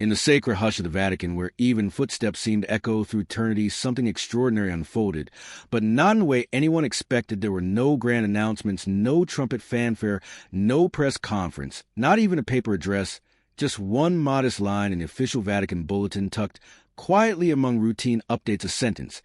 In the sacred hush of the Vatican, where even footsteps seemed to echo through eternity, something extraordinary unfolded, but not in the way anyone expected. There were no grand announcements, no trumpet fanfare, no press conference, not even a paper address, just one modest line in the official Vatican bulletin tucked quietly among routine updates, a sentence.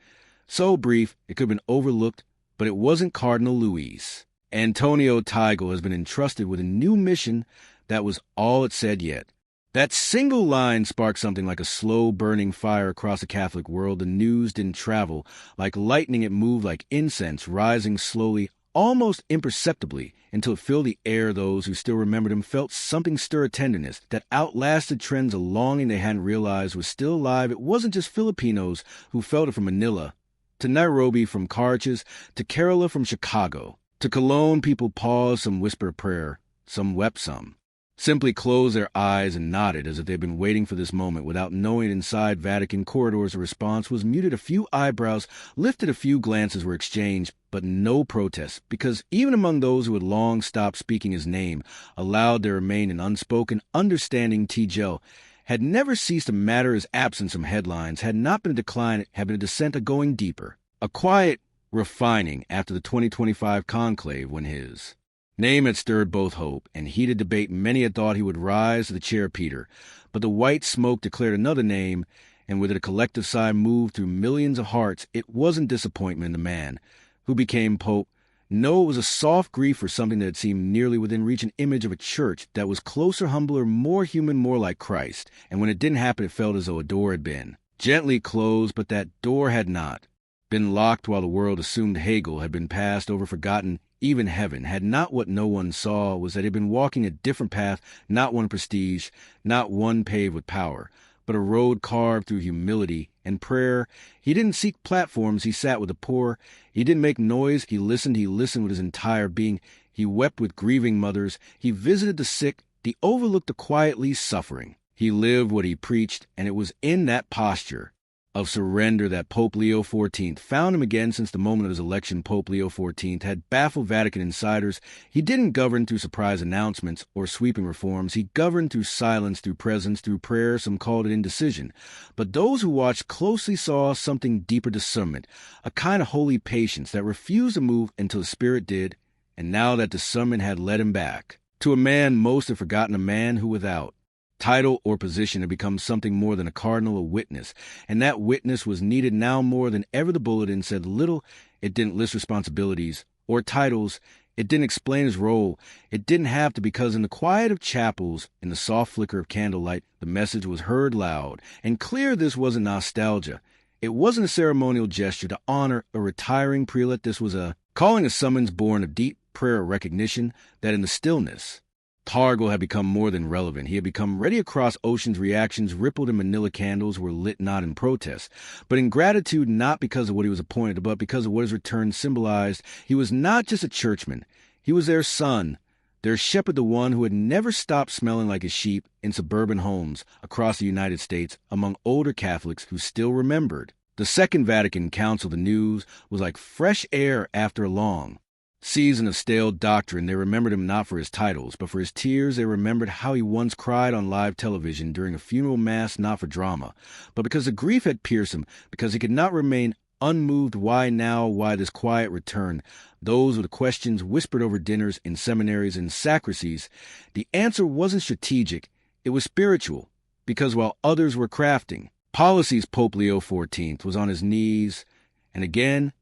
So brief, it could have been overlooked, but it wasn't. Cardinal Luis Antonio Tagle has been entrusted with a new mission. That was all it said yet. That single line sparked something like a slow-burning fire across the Catholic world. The news didn't travel like lightning. It moved like incense, rising slowly, almost imperceptibly, until it filled the air. Those who still remembered him felt something stir, a tenderness that outlasted trends, a longing they hadn't realized was still alive. It wasn't just Filipinos who felt it. From Manila to Nairobi, from Caracas to Kerala, from Chicago to Cologne, people paused, some whispered a prayer, some wept, some simply closed their eyes and nodded as if they'd been waiting for this moment without knowing. Inside Vatican corridors, a response was muted. A few eyebrows lifted, a few glances were exchanged, but no protests, because even among those who had long stopped speaking his name aloud, there remained an unspoken understanding. Tagle had never ceased to matter. His absence from headlines had not been a decline, it had been a descent, a going deeper, a quiet refining after the 2025 conclave, when his name had stirred both hope and heated debate. Many had thought he would rise to the chair of Peter, but the white smoke declared another name, and with it a collective sigh moved through millions of hearts. It wasn't disappointment in the man who became Pope. No, it was a soft grief for something that had seemed nearly within reach, an image of a church that was closer, humbler, more human, more like Christ. And when it didn't happen, it felt as though a door had been gently closed, but that door had not been locked while the world assumed Hegel had been passed over, forgotten. Even heaven had not. What no one saw was that he had been walking a different path, not one of prestige, not one paved with power, but a road carved through humility and prayer. He didn't seek platforms. He sat with the poor. He didn't make noise. He listened with his entire being. He wept with grieving mothers. He visited the sick, the overlooked, the quietly suffering. He lived what he preached, and it was in that posture of surrender that Pope Leo XIV found him again. Since the moment of his election, Pope Leo XIV had baffled Vatican insiders. He didn't govern through surprise announcements or sweeping reforms. He governed through silence, through presence, through prayer. Some called it indecision. But those who watched closely saw something deeper, discernment, a kind of holy patience that refused to move until the Spirit did. And now that discernment had led him back to a man most had forgotten, a man who without title or position had become something more than a cardinal, a witness. And that witness was needed now more than ever. The bulletin said little. It didn't list responsibilities or titles. It didn't explain his role. It didn't have to, because in the quiet of chapels, in the soft flicker of candlelight, the message was heard loud and clear. This wasn't nostalgia. It wasn't a ceremonial gesture to honor a retiring prelate. This was a calling, a summons born of deep prayer, recognition that in the stillness, Tagle had become more than relevant. He had become ready across oceans. Reactions rippled, and Manila candles were lit not in protest, but in gratitude, not because of what he was appointed to, but because of what his return symbolized. He was not just a churchman. He was their son, their shepherd, the one who had never stopped smelling like his sheep in suburban homes across the United States among older Catholics who still remembered the Second Vatican Council. The news was like fresh air after a long season of stale doctrine. They remembered him not for his titles, but for his tears. They remembered how he once cried on live television during a funeral mass, not for drama, but because the grief had pierced him, because he could not remain unmoved. Why now? Why this quiet return? Those were the questions whispered over dinners, in seminaries, in sacristies. The answer wasn't strategic. It was spiritual, because while others were crafting policies, Pope Leo XIV was on his knees, and again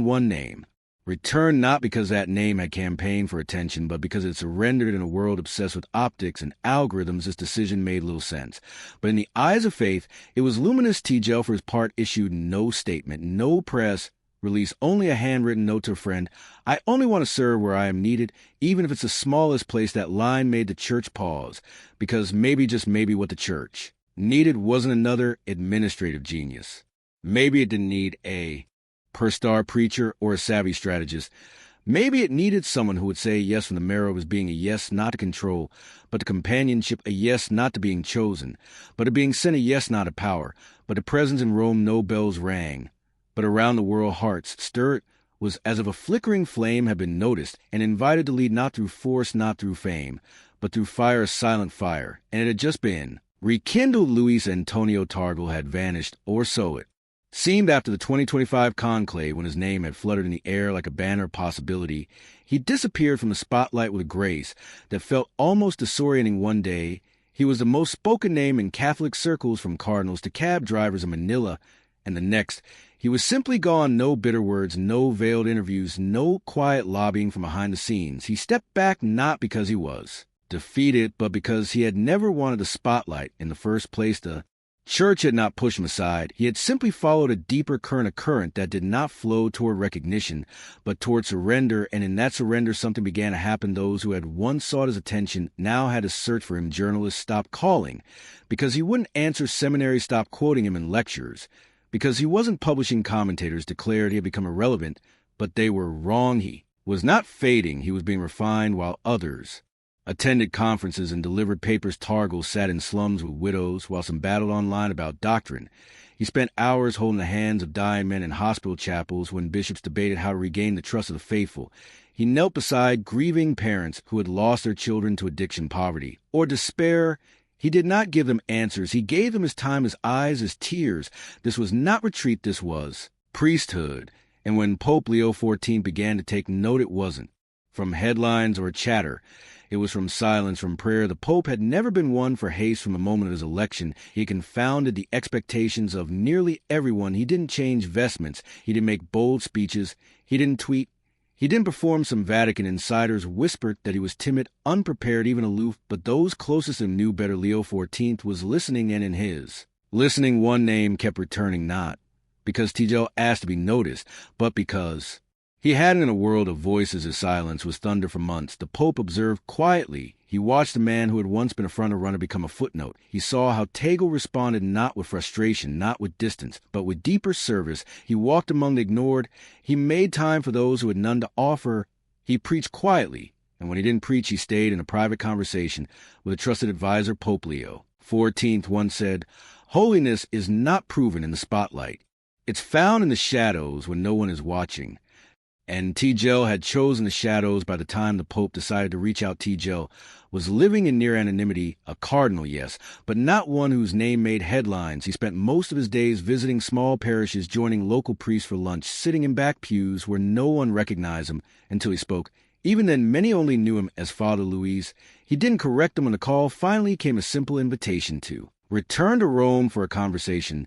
one name returned, not because that name had campaigned for attention, but because it surrendered. In a world obsessed with optics and algorithms, this decision made little sense. But in the eyes of faith, it was luminous. Tagle, for his part, issued no statement, no press release, only a handwritten note to a friend. I only want to serve where I am needed, even if it's the smallest place. That line made the church pause, because maybe, just maybe, what the church needed wasn't another administrative genius. Maybe it didn't need a per-star preacher or a savvy strategist. Maybe it needed someone who would say yes from the marrow of his being, a yes not to control, but to companionship, a yes not to being chosen, but to being sent, a yes not to power, but to presence. In Rome no bells rang, but around the world hearts stirred. Was as if a flickering flame had been noticed and invited to lead, not through force, not through fame, but through fire, a silent fire. And it had just been Rekindled Luis Antonio Tagle had vanished, or so it seemed after the 2025 conclave when his name had fluttered in the air like a banner of possibility. He disappeared from the spotlight with a grace that felt almost disorienting one day. He was the most spoken name in Catholic circles from cardinals to cab drivers in Manila, and the next, he was simply gone. No bitter words, no veiled interviews, no quiet lobbying from behind the scenes. He stepped back not because he was defeated, but because he had never wanted the spotlight in the first place. The church had not pushed him aside. He had simply followed a deeper current that did not flow toward recognition, but toward surrender, and in that surrender something began to happen. Those who had once sought his attention now had to search for him. Journalists stopped calling because he wouldn't answer. Seminaries stopped quoting him in lectures because he wasn't publishing. Commentators declared he had become irrelevant, but they were wrong. He was not fading. He was being refined, while others attended conferences and delivered papers. Tagle sat in slums with widows, while some battled online about doctrine. He spent hours holding the hands of dying men in hospital chapels when bishops debated how to regain the trust of the faithful. He knelt beside grieving parents who had lost their children to addiction, poverty, or despair. He did not give them answers. He gave them his time, his eyes, his tears. This was not retreat. This was priesthood. And when Pope Leo XIV began to take note, it wasn't from headlines or chatter. It was from silence, from prayer. The Pope had never been one for haste. From the moment of his election, he confounded the expectations of nearly everyone. He didn't change vestments. He didn't make bold speeches. He didn't tweet. He didn't perform. Some Vatican insiders whispered that he was timid, unprepared, even aloof, but those closest to him knew better. Leo XIV was listening, and in his listening, one name kept returning, not because Tagle asked to be noticed, but because he had in a world of voices. His silence was thunder for months. The Pope observed quietly. He watched a man who had once been a front-runner become a footnote. He saw how Tagle responded, not with frustration, not with distance, but with deeper service. He walked among the ignored. He made time for those who had none to offer. He preached quietly, and when he didn't preach, he stayed in a private conversation with a trusted advisor. Pope Leo XIV once said, "Holiness is not proven in the spotlight. It's found in the shadows when no one is watching." And Tagle had chosen the shadows by the time the Pope decided to reach out. Tagle was living in near anonymity, a cardinal, yes, but not one whose name made headlines. He spent most of his days visiting small parishes, joining local priests for lunch, sitting in back pews where no one recognized him until he spoke. Even then, many only knew him as Father Luis. He didn't correct them on the call. Finally came a simple invitation to return to Rome for a conversation.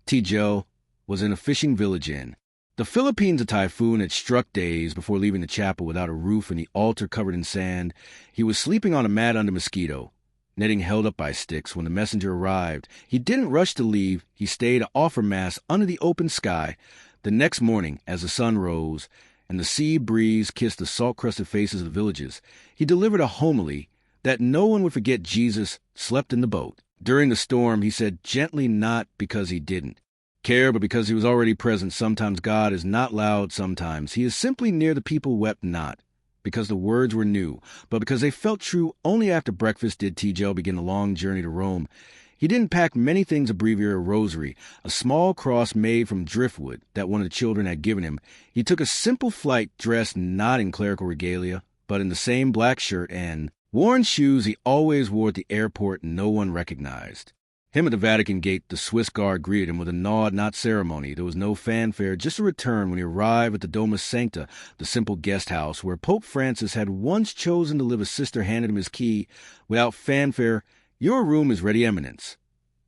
Tagle was in a fishing village in the Philippines. A typhoon had struck days before leaving the chapel without a roof and the altar covered in sand. He was sleeping on a mat under mosquito netting held up by sticks when the messenger arrived. He didn't rush to leave. He stayed to offer mass under the open sky. The next morning, as the sun rose and the sea breeze kissed the salt-crusted faces of the villages, he delivered a homily that no one would forget. Jesus slept in the boat during the storm. He said gently, not because he didn't care, but because he was already present. Sometimes God is not loud. Sometimes he is simply near. The people wept not because the words were new, but because they felt true. Only after breakfast did Tagle begin the long journey to Rome. He didn't pack many things: a breviary, a rosary, a small cross made from driftwood that one of the children had given him. He took a simple flight, dressed not in clerical regalia, but in the same black shirt and worn shoes he always wore at the airport. No one recognized him at the Vatican gate. The Swiss guard greeted him with a nod, not ceremony. There was no fanfare, just a return when he arrived at the Domus Sancta, the simple guest house where Pope Francis had once chosen to live. A sister handed him his key. Without fanfare, "Your room is ready, Eminence,"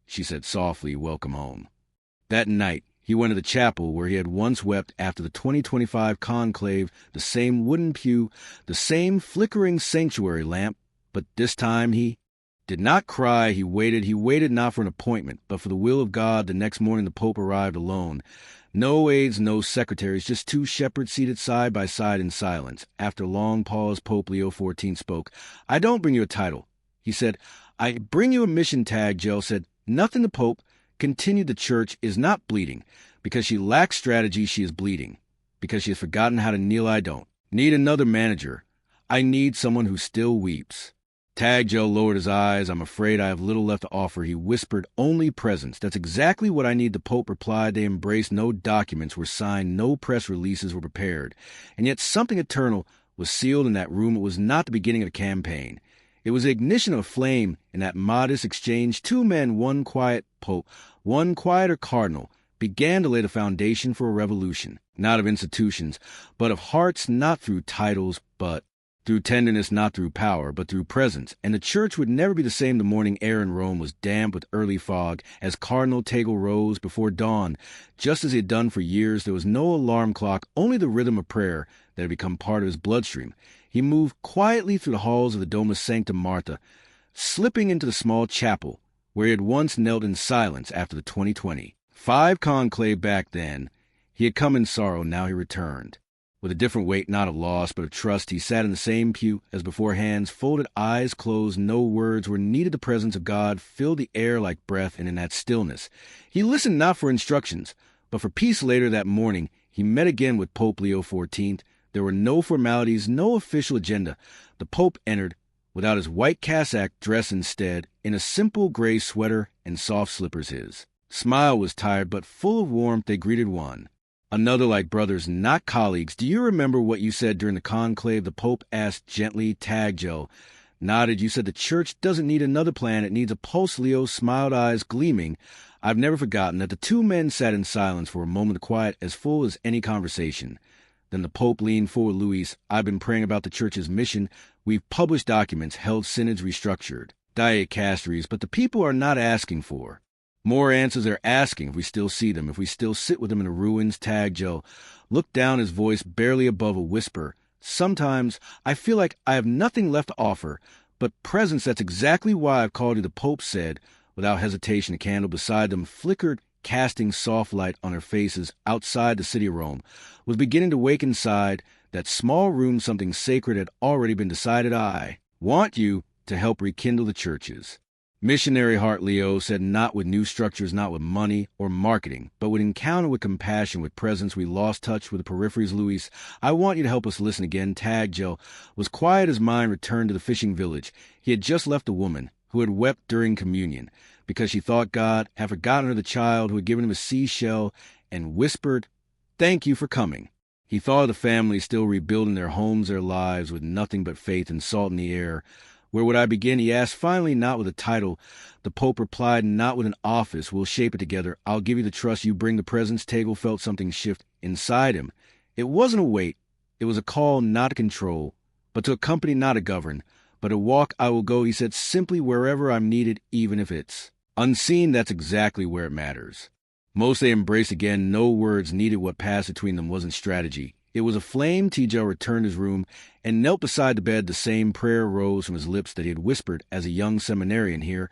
she said softly. "Welcome home." That night, he went to the chapel where he had once wept after the 2025 conclave, the same wooden pew, the same flickering sanctuary lamp, but this time he did not cry. He waited not for an appointment, but for the will of God. The next morning the Pope arrived alone. No aides, no secretaries, just two shepherds seated side by side in silence. After a long pause, Pope Leo XIV spoke. "I don't bring you a title," he said. "I bring you a mission." Tagle said nothing. The Pope continued. "The Church is not bleeding because she lacks strategy. She is bleeding because she has forgotten how to kneel. I don't need another manager. I need someone who still weeps." Tagle lowered his eyes. "I'm afraid I have little left to offer." He whispered, "Only presence." "That's exactly what I need," the Pope replied. They embraced. No documents were signed. No press releases were prepared. And yet something eternal was sealed in that room. It was not the beginning of a campaign. It was the ignition of a flame in that modest exchange. Two men, one quiet pope, one quieter cardinal, began to lay the foundation for a revolution, not of institutions, but of hearts, not through titles, but through tenderness, not through power, but through presence. And the church would never be the same. The morning air in Rome was damp with early fog as Cardinal Tagle rose before dawn. Just as he had done for years, there was no alarm clock, only the rhythm of prayer that had become part of his bloodstream. He moved quietly through the halls of the Domus Sancta Martha, slipping into the small chapel where he had once knelt in silence after the 2020. 5 conclave back then. He had come in sorrow, now he returned. With a different weight, not of loss, but of trust, he sat in the same pew as before, hands folded, eyes closed, no words were needed. The presence of God filled the air like breath, and in that stillness, he listened not for instructions, but for peace. Later that morning, he met again with Pope Leo XIV. There were no formalities, no official agenda. The Pope entered, without his white cassock, dressed instead in a simple gray sweater and soft slippers. His smile was tired, but full of warmth. They greeted one another like brothers, not colleagues. "Do you remember what you said during the conclave?" the Pope asked gently. Tagle nodded. "You said the Church doesn't need another plan, it needs a pulse." Leo smiled, eyes gleaming. "I've never forgotten that." The two men sat in silence for a moment of quiet, as full as any conversation. Then the Pope leaned forward. "Luis, I've been praying about the Church's mission. We've published documents, held synods, restructured dicasteries, but the people are not asking for more answers. They're asking if we still see them, if we still sit with them in the ruins." Tagle looked down, his voice barely above a whisper. "Sometimes I feel like I have nothing left to offer but presence. That's exactly why I've called you." The Pope said without hesitation. A candle beside them flickered, casting soft light on their faces. Outside the city of Rome was beginning to wake inside that small room. Something sacred had already been decided. "I want you to help rekindle the churches." Missionary heart, Leo said, "not with new structures, not with money or marketing, but with encounter, with compassion, with presence. We lost touch with the peripheries. Luis, I want you to help us listen again." Tagle was quiet. His mind returned to the fishing village. He had just left a woman who had wept during communion because she thought God had forgotten her, the child who had given him a seashell and whispered, "Thank you for coming." He thought of the family still rebuilding their homes, their lives, with nothing but faith and salt in the air. "Where would I begin?" he asked, finally, not with a title. The Pope replied, "Not with an office. We'll shape it together. I'll give you the trust. You bring the presence." Tagle felt something shift inside him. It wasn't a weight. It was a call, not to control, but to accompany, not to govern, but to walk. "I will go," he said, "simply wherever I'm needed, even if it's unseen." That's exactly where it matters. Most they embraced again. No words needed. What passed between them wasn't strategy. It was a flame. Tagle returned to his room and knelt beside the bed. The same prayer rose from his lips that he had whispered as a young seminarian here.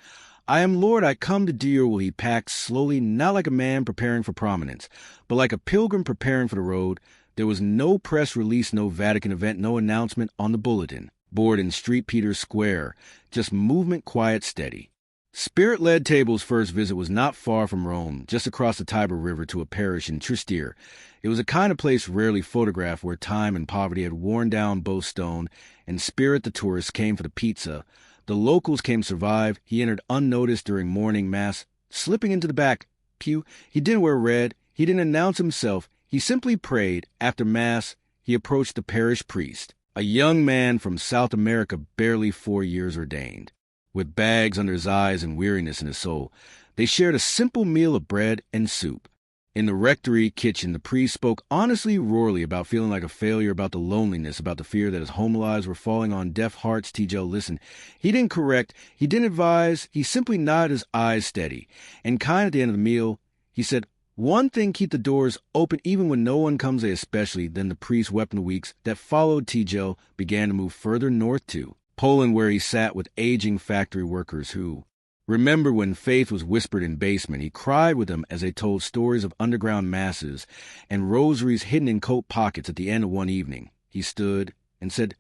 "I am Lord, I come to do your will." He packed slowly, not like a man preparing for prominence, but like a pilgrim preparing for the road. There was no press release, no Vatican event, no announcement on the bulletin board in Street Peter's Square, just movement, quiet, steady. Spirit-led Tagle's first visit was not far from Rome, just across the Tiber River to a parish in Trieste. It was a kind of place rarely photographed, where time and poverty had worn down both stone and spirit. The tourists came for the pizza. The locals came to survive. He entered unnoticed during morning mass, slipping into the back pew. He didn't wear red. He didn't announce himself. He simply prayed. After mass, he approached the parish priest, a young man from South America, barely 4 years ordained, with bags under his eyes and weariness in his soul. They shared a simple meal of bread and soup. In the rectory kitchen, the priest spoke honestly, roarily, about feeling like a failure, about the loneliness, about the fear that his home lives were falling on deaf hearts. Tagle listened. He didn't correct. He didn't advise. He simply nodded, his eyes steady and kind. At the end of the meal, he said, "One thing, keep the doors open even when no one comes there, especially." Then the priest wept. In the weeks that followed, Tagle began to move further north to Poland, where he sat with aging factory workers who remembered when faith was whispered in basement. He cried with them as they told stories of underground masses and rosaries hidden in coat pockets. At the end of one evening, he stood and said,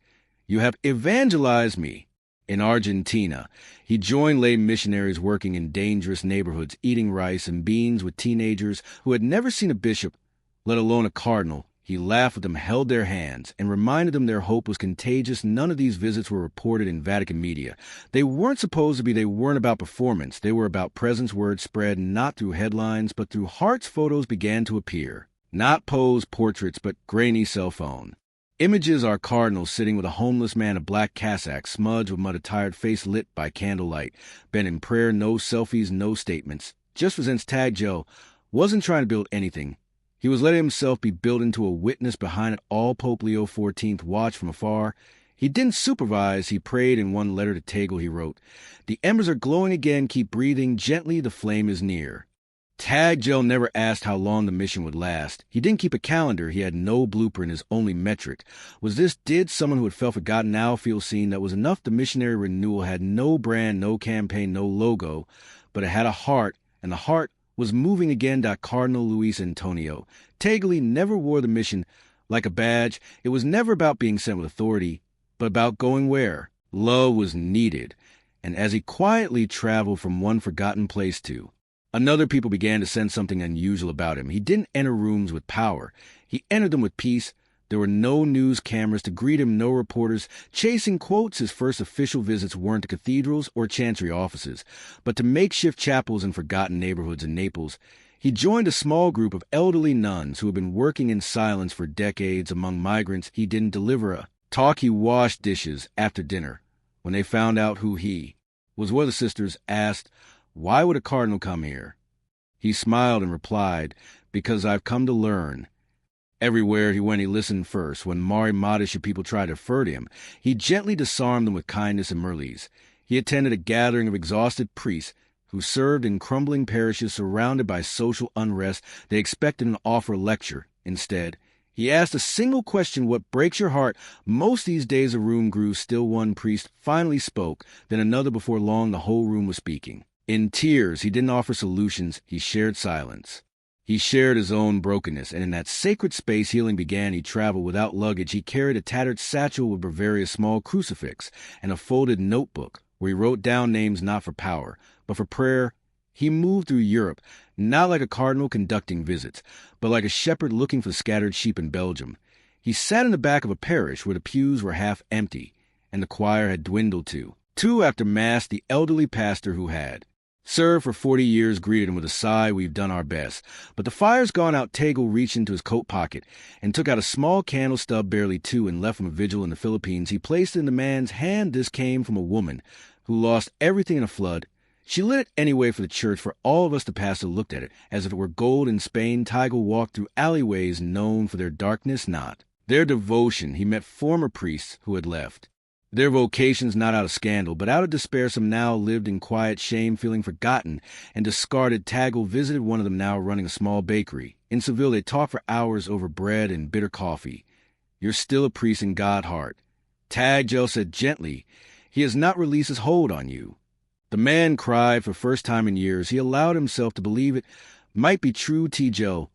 "You have evangelized me." In Argentina, he joined lay missionaries working in dangerous neighborhoods, eating rice and beans with teenagers who had never seen a bishop, let alone a cardinal. He laughed with them, held their hands, and reminded them their hope was contagious. None of these visits were reported in Vatican media. They weren't supposed to be. They weren't about performance. They were about presence. Word spread not through headlines, but through hearts. Photos began to appear. Not posed portraits, but grainy cell phone Images are cardinals sitting with a homeless man in black cassock, smudged with mud, a tired face lit by candlelight, bent in prayer, no selfies, no statements. Just presents Tagle wasn't trying to build anything. He was letting himself be built into a witness behind it all. Pope Leo XIV watched from afar. He didn't supervise, he prayed. In one letter to Tagle he wrote, "The embers are glowing again, keep breathing, gently the flame is near." Tagle never asked how long the mission would last. He didn't keep a calendar, he had no blueprint, his only metric. Did someone who had felt forgotten now feel seen? That was enough. The missionary renewal had no brand, no campaign, no logo, but it had a heart, and the heart was moving again. Cardinal Luis Antonio Tagle never wore the mission like a badge. It was never about being sent with authority, but about going where love was needed. And as he quietly traveled from one forgotten place to another, people began to sense something unusual about him. He didn't enter rooms with power. He entered them with peace. There were no news cameras to greet him, no reporters chasing quotes. His first official visits weren't to cathedrals or chancery offices, but to makeshift chapels in forgotten neighborhoods in Naples. He joined a small group of elderly nuns who had been working in silence for decades among migrants. He didn't deliver a talk. He washed dishes after dinner. When they found out who he was, one of the sisters asked, "Why would a cardinal come here?" He smiled and replied, "Because I've come to learn." Everywhere he went, he listened first. When modish people tried to refer to him, he gently disarmed them with kindness and mercies. He attended a gathering of exhausted priests who served in crumbling parishes surrounded by social unrest. They expected him to offer a lecture. Instead, he asked a single question: "What breaks your heart?" Most these days a room grew still. One priest finally spoke, then another. Before long, the whole room was speaking. In tears, he didn't offer solutions. He shared silence. He shared his own brokenness, and in that sacred space healing began. He traveled without luggage. He carried a tattered satchel with Bavaria's small crucifix and a folded notebook where he wrote down names not for power, but for prayer. He moved through Europe, not like a cardinal conducting visits, but like a shepherd looking for scattered sheep in Belgium. He sat in the back of a parish where the pews were half empty, and the choir had dwindled to two after Mass. The elderly pastor who had served for 40 years greeted him with a sigh, "We've done our best." But the fire's gone out. Tagle reached into his coat pocket and took out a small candle stub, barely two, and left from a vigil in the Philippines. He placed it in the man's hand. This came from a woman who lost everything in a flood. She lit it anyway for the church, for all of us. The pastor looked at it as if it were gold. In Spain, Tagle walked through alleyways known for their darkness, not their devotion. He met former priests who had left their vocations not out of scandal, but out of despair. Some now lived in quiet shame, feeling forgotten and discarded. Tagle visited one of them, now running a small bakery. In Seville, they talked for hours over bread and bitter coffee. "You're still a priest in God's heart," Tagle said gently. "He has not released his hold on you." The man cried. For the first time in years, he allowed himself to believe it might be true. Tagle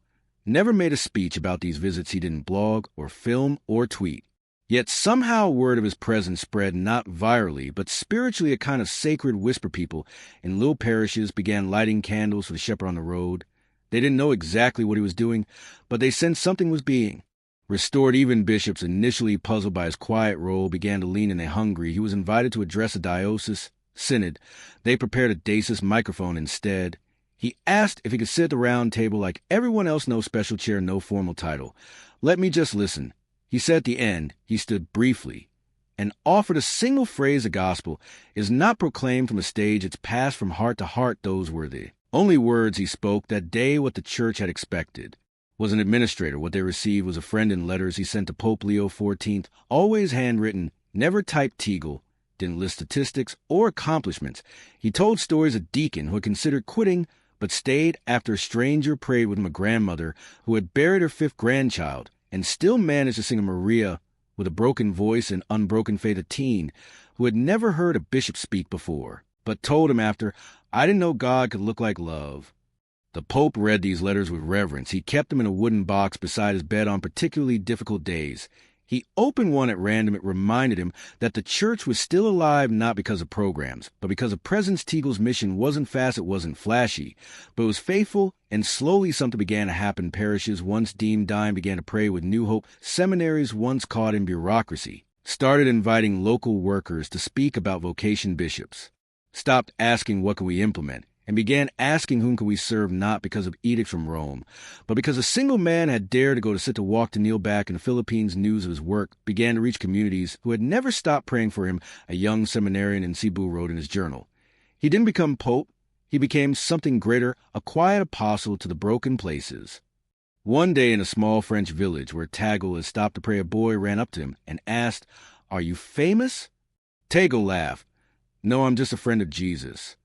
never made a speech about these visits. He didn't blog or film or tweet. Yet somehow word of his presence spread, not virally, but spiritually. A kind of sacred whisper. People in little parishes began lighting candles for the shepherd on the road. They didn't know exactly what he was doing, but they sensed something was being restored. Even bishops, initially puzzled by his quiet role, began to lean in. They hungry. He was invited to address a diocese synod. They prepared a dacis microphone instead. He asked if he could sit at the round table like everyone else. No special chair, no formal title. "Let me just listen," he said at the end. He stood briefly and offered a single phrase: "The gospel is not proclaimed from a stage, it's passed from heart to heart." Those were the only words he spoke that day. What the church had expected was an administrator. What they received was a friend in letters he sent to Pope Leo XIV, always handwritten, never typed. Tagle didn't list statistics or accomplishments. He told stories of a deacon who had considered quitting but stayed after a stranger prayed with him, a grandmother who had buried her fifth grandchild and still managed to sing a Maria with a broken voice and unbroken faith, a teen who had never heard a bishop speak before, but told him after, "I didn't know God could look like love." The Pope read these letters with reverence. He kept them in a wooden box beside his bed on particularly difficult days. He opened one at random. It reminded him that the church was still alive, not because of programs, but because of presence. Tagle's mission wasn't fast, it wasn't flashy, but it was faithful, and slowly something began to happen. Parishes once deemed dying began to pray with new hope. Seminaries once caught in bureaucracy started inviting local workers to speak about vocation. Bishops stopped asking, "What can we implement?" and began asking whom could we serve, not because of edict from Rome, but because a single man had dared to go to sit to walk to kneel back in the Philippines. News of his work began to reach communities who had never stopped praying for him, a young seminarian in Cebu wrote in his journal. He didn't become pope, he became something greater, a quiet apostle to the broken places. One day in a small French village where Tagle had stopped to pray, a boy ran up to him and asked, "Are you famous?" Tagle laughed. "No, I'm just a friend of Jesus."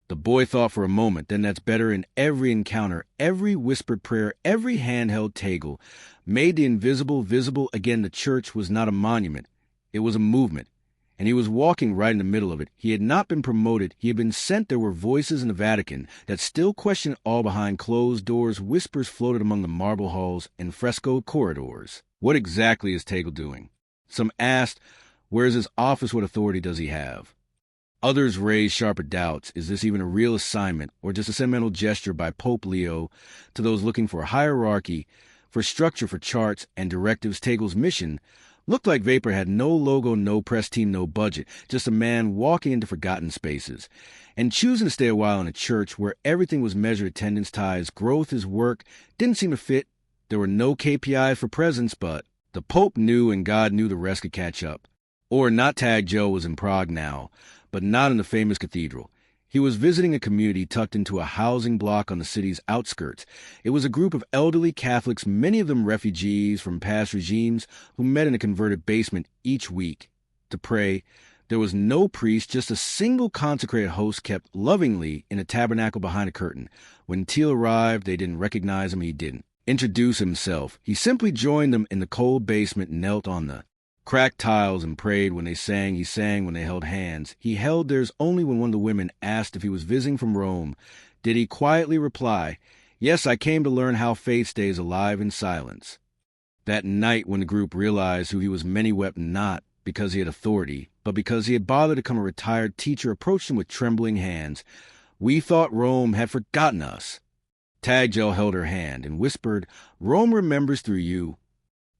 The boy thought for a moment, then that's better. In every encounter, every whispered prayer, every handheld Tagle made the invisible visible. Again, the church was not a monument. It was a movement. And he was walking right in the middle of it. He had not been promoted. He had been sent. There were voices in the Vatican that still questioned all behind closed doors. Whispers floated among the marble halls and frescoed corridors. What exactly is Tagle doing? Some asked, where is his office? What authority does he have? Others raised sharper doubts. Is this even a real assignment, or just a sentimental gesture by Pope Leo to those looking for a hierarchy, for structure, for charts and directives? Tagle's mission looked like vapor, had no logo, no press team, no budget, just a man walking into forgotten spaces and choosing to stay a while in a church where everything was measured, attendance, ties, growth. His work didn't seem to fit. There were no KPIs for presence, but the Pope knew and God knew the rest could catch up. Or not. Tagle was in Prague now, but not in the famous cathedral. He was visiting a community tucked into a housing block on the city's outskirts. It was a group of elderly Catholics, many of them refugees from past regimes, who met in a converted basement each week to pray. There was no priest, just a single consecrated host kept lovingly in a tabernacle behind a curtain. When Tagle arrived, they didn't recognize him. He didn't introduce himself. He simply joined them in the cold basement, knelt on the cracked tiles and prayed. When they sang, he sang. When they held hands, he held theirs. Only when one of the women asked if he was visiting from Rome did he quietly reply, "Yes, I came to learn how faith stays alive in silence." That night, when the group realized who he was, many wept, not because he had authority, but because he had bothered to become a retired teacher, approached him with trembling hands. "We thought Rome had forgotten us." Tagle held her hand and whispered, "Rome remembers through you."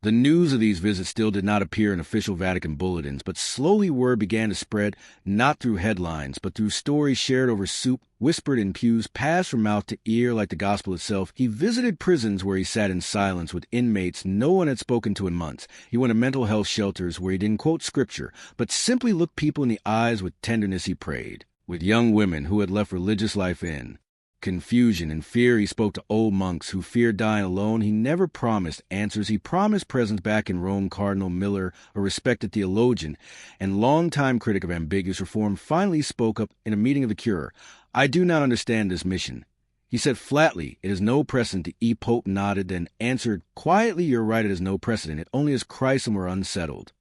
The news of these visits still did not appear in official Vatican bulletins, but slowly word began to spread, not through headlines, but through stories shared over soup, whispered in pews, passed from mouth to ear like the gospel itself. He visited prisons where he sat in silence with inmates no one had spoken to in months. He went to mental health shelters where he didn't quote scripture, but simply looked people in the eyes with tenderness. He prayed with young women who had left religious life in confusion and fear. He spoke to old monks who feared dying alone. He never promised answers. He promised presence. Back in Rome, Cardinal Miller, a respected theologian and longtime critic of ambiguous reform, finally spoke up in a meeting of the Cure. "I do not understand this mission." He said flatly, "It is no precedent." The Pope nodded, then answered quietly, "You're right, it is no precedent. It only is Christ, and we're unsettled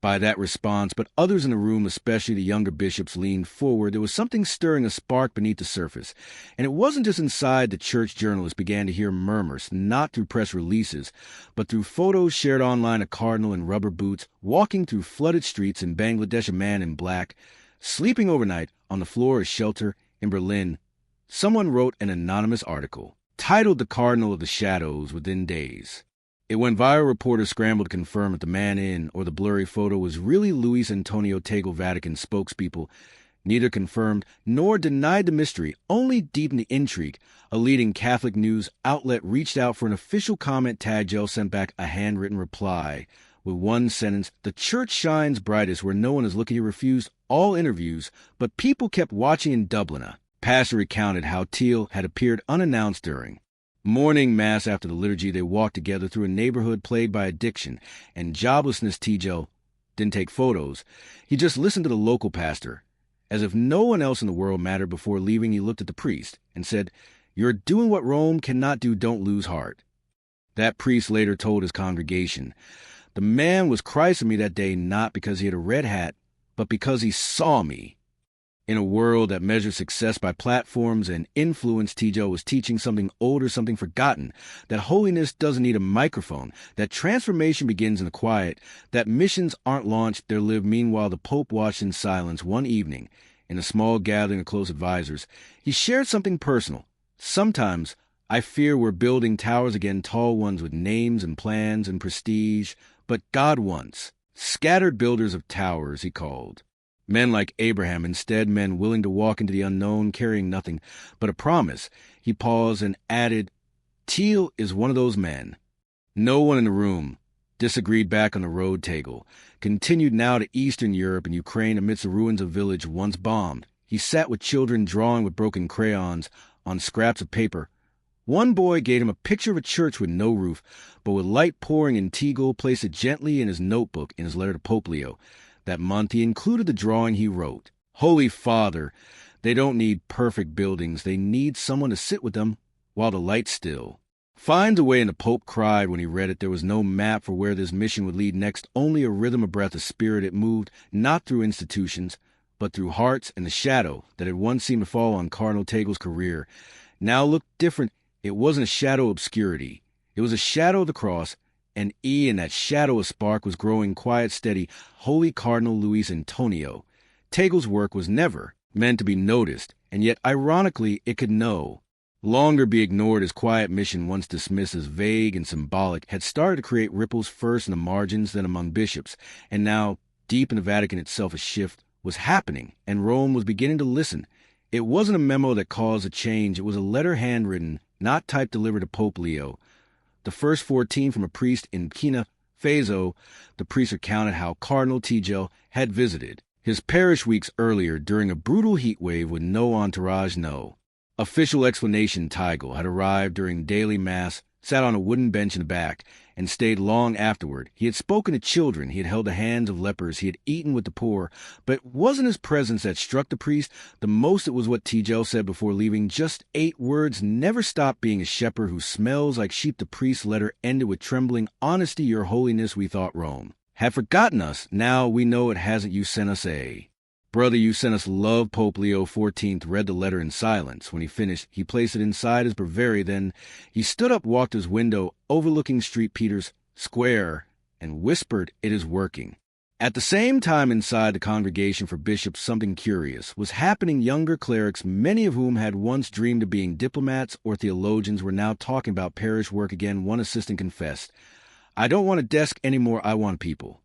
by that response." But others in the room, especially the younger bishops, leaned forward. There was something stirring, a spark beneath the surface. And it wasn't just inside. The church journalists began to hear murmurs, not through press releases, but through photos shared online. A cardinal in rubber boots, walking through flooded streets in Bangladesh. A man in black, sleeping overnight on the floor of shelter in Berlin. Someone wrote an anonymous article, titled "The Cardinal of the Shadows." Within days, it went viral. Reporters scrambled to confirm that the man in, or the blurry photo, was really Luis Antonio Tagle. Vatican spokespeople neither confirmed nor denied the mystery, only deepened the intrigue. A leading Catholic news outlet reached out for an official comment. Tagle sent back a handwritten reply with one sentence: "The church shines brightest where no one is looking." He refused all interviews, but people kept watching. In Dublin, a pastor recounted how Tagle had appeared unannounced during morning mass. After the liturgy, they walked together through a neighborhood plagued by addiction and joblessness. Tagle didn't take photos. He just listened to the local pastor. As if no one else in the world mattered. Before leaving, he looked at the priest and said, "You're doing what Rome cannot do. Don't lose heart." That priest later told his congregation, "The man was Christ in me that day, not because he had a red hat, but because he saw me." In a world that measures success by platforms and influence, Tagle was teaching something older, something forgotten, that holiness doesn't need a microphone, that transformation begins in the quiet, that missions aren't launched, they're lived. Meanwhile, the Pope watched in silence. One evening, in a small gathering of close advisors, he shared something personal. "Sometimes I fear we're building towers again, tall ones with names and plans and prestige, but God wants scattered builders of towers," he called. Men like Abraham, instead men willing to walk into the unknown, carrying nothing but a promise. He paused and added, Teal is one of those men. No one in the room disagreed. Back on the road, Tagle continued now to Eastern Europe and Ukraine amidst the ruins of village once bombed. He sat with children drawing with broken crayons on scraps of paper. One boy gave him a picture of a church with no roof, but with light pouring, and Tagle placed it gently in his notebook in his letter to Pope Leo. That month he included the drawing. He wrote, Holy Father, they don't need perfect buildings. They need someone to sit with them while the light's still. Finds a way, and the Pope cried when he read it. There was no map for where this mission would lead next, only a rhythm, a breath, a spirit. It moved not through institutions, but through hearts, and the shadow that had once seemed to fall on Cardinal Tagle's career now looked different. It wasn't a shadow of obscurity. It was a shadow of the cross, and in that shadow a spark was growing, quiet, steady. Holy Cardinal Luis Antonio. Tagle's work was never meant to be noticed, and yet, ironically, it could no longer be ignored. His quiet mission, once dismissed as vague and symbolic, had started to create ripples, first in the margins, then among bishops, and now, deep in the Vatican itself, a shift was happening, and Rome was beginning to listen. It wasn't a memo that caused a change. It was a letter handwritten, not typed, delivered to Pope Leo. The first 14 from a priest in Burkina Faso. The priest recounted how Cardinal Tagle had visited his parish weeks earlier during a brutal heat wave with no entourage, no official explanation. Tagle had arrived during daily mass, sat on a wooden bench in the back, and stayed long afterward. He had spoken to children, he had held the hands of lepers, he had eaten with the poor, but it wasn't his presence that struck the priest. The most, it was what Tagle said before leaving, just 8 words: never stop being a shepherd who smells like sheep. The priest's letter ended with trembling honesty. Your Holiness, we thought Rome had forgotten us. Now we know it hasn't. You sent us a brother, you sent us love. Pope Leo XIV read the letter in silence. When he finished, he placed it inside his breviary. Then he stood up, walked to his window overlooking St. Peter's Square, and whispered, It is working. At the same time, inside the Congregation for Bishops, something curious was happening. Younger clerics, many of whom had once dreamed of being diplomats or theologians, were now talking about parish work again. One assistant confessed, I don't want a desk anymore, I want people.